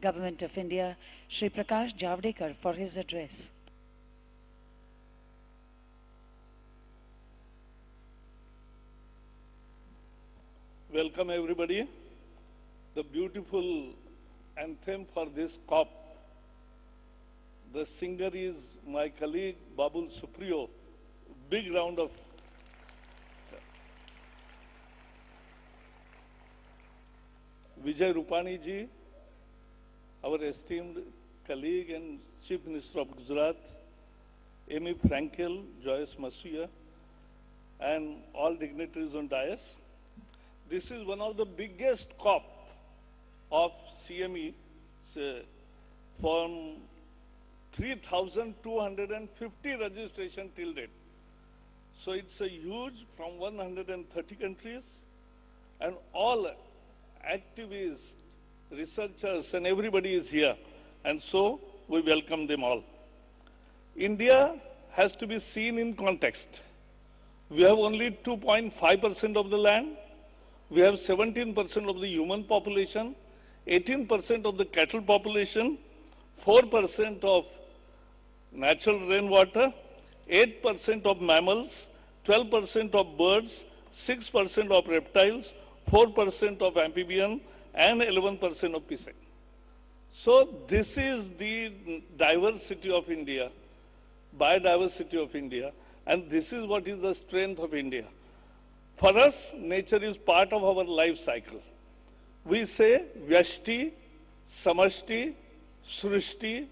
Government of India, Shri Prakash Javadekar for his address. Welcome everybody. The beautiful anthem for this COP. The singer is my colleague Babul Supriyo. Big round of Vijay Rupani ji, our esteemed colleague and Chief Minister of Gujarat, Amy Frankel, Joyce Masuya, and all dignitaries on dais. This is one of the biggest COP of CME from 3,250 registration till date. So it's a huge from 130 countries, and all activists, researchers and everybody is here, and so we welcome them all. India has to be seen in context. We have only 2.5% of the land. We have 17% of the human population, 18% of the cattle population, 4% of natural rainwater, 8% of mammals, 12% of birds, 6% of reptiles, 4% of amphibian, and 11% of piscic. So this is the diversity of India, biodiversity of India, and this is what is the strength of India. For us, nature is part of our life cycle. We say Vyashti, Samashti, Srishti,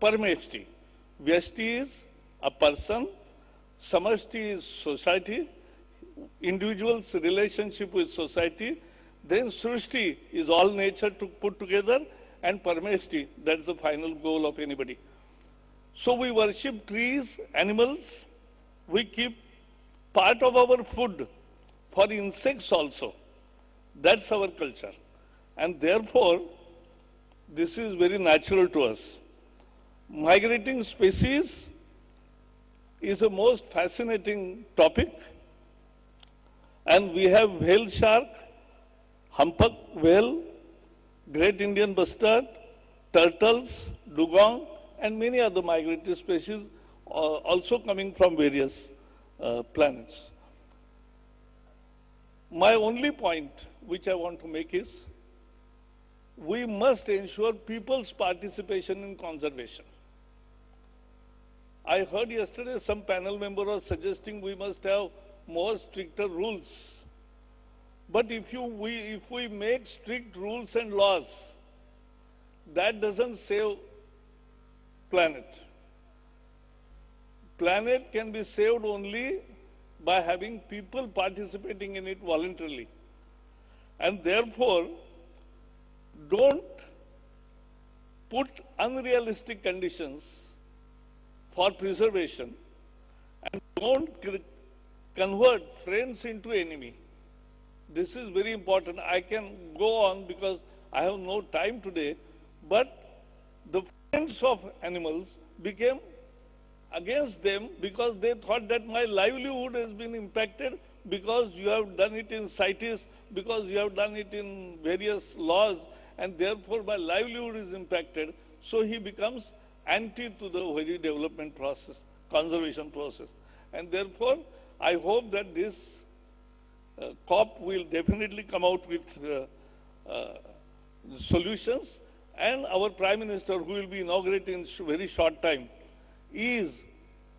Parmeshti. Vyashti is a person, Samashti is society, individual's relationship with society, then Srishti is all nature to put together, and Parmeshti, that's the final goal of anybody. So we worship trees, animals, we keep part of our food for insects also. That's our culture. And therefore, this is very natural to us. Migrating species is a most fascinating topic. And we have whale shark, humpback whale, great Indian bustard, turtles, dugong, and many other migratory species also coming from various planets. My only point which I want to make is, we must ensure people's participation in conservation. I heard yesterday some panel member was suggesting we must have more stricter rules. But if we make strict rules and laws, that doesn't save planet. Planet can be saved only by having people participating in it voluntarily. And therefore, don't put unrealistic conditions for preservation, and don't convert friends into enemy. This is very important. I can go on because I have no time today, but the friends of animals became against them because they thought that my livelihood has been impacted because you have done it in CITES, because you have done it in various laws, and therefore my livelihood is impacted. So he becomes anti to the very development process, conservation process. And therefore, I hope that this COP will definitely come out with solutions, and our Prime Minister, who will be inaugurating in very short time, is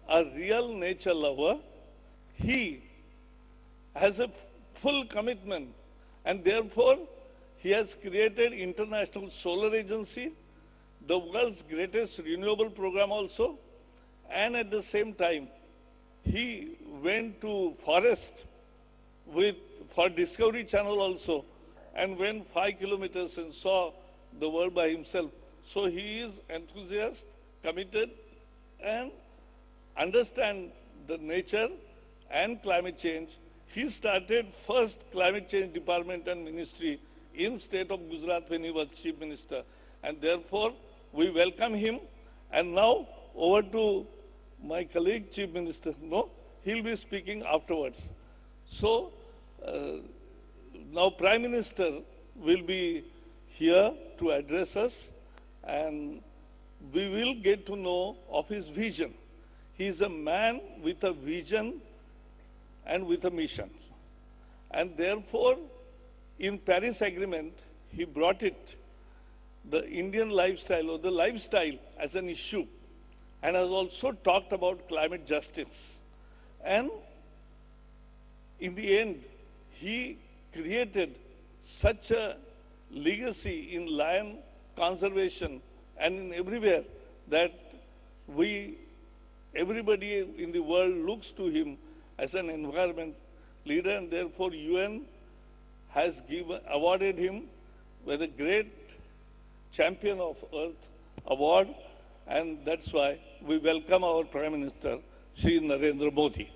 a real nature lover. He has a full commitment, and therefore he has created International Solar Agency, the world's greatest renewable program also, and at the same time he went to forest for Discovery Channel also, and went 5 kilometers and saw the world by himself. So he is enthusiastic, committed, and understand the nature and climate change. He started first climate change department and ministry in state of Gujarat when he was chief minister, and therefore we welcome him. And now over to my colleague chief minister. No, he'll be speaking afterwards. So now Prime Minister will be here to address us, and we will get to know of his vision. He is a man with a vision and with a mission. And therefore, in Paris Agreement, he brought it, the Indian lifestyle or the lifestyle as an issue, and has also talked about climate justice. And in the end, he created such a legacy in lion conservation and in everywhere that everybody in the world looks to him as an environment leader, and therefore UN has awarded him with a great champion of earth award, and that's why we welcome our Prime Minister, Shri Narendra Modi.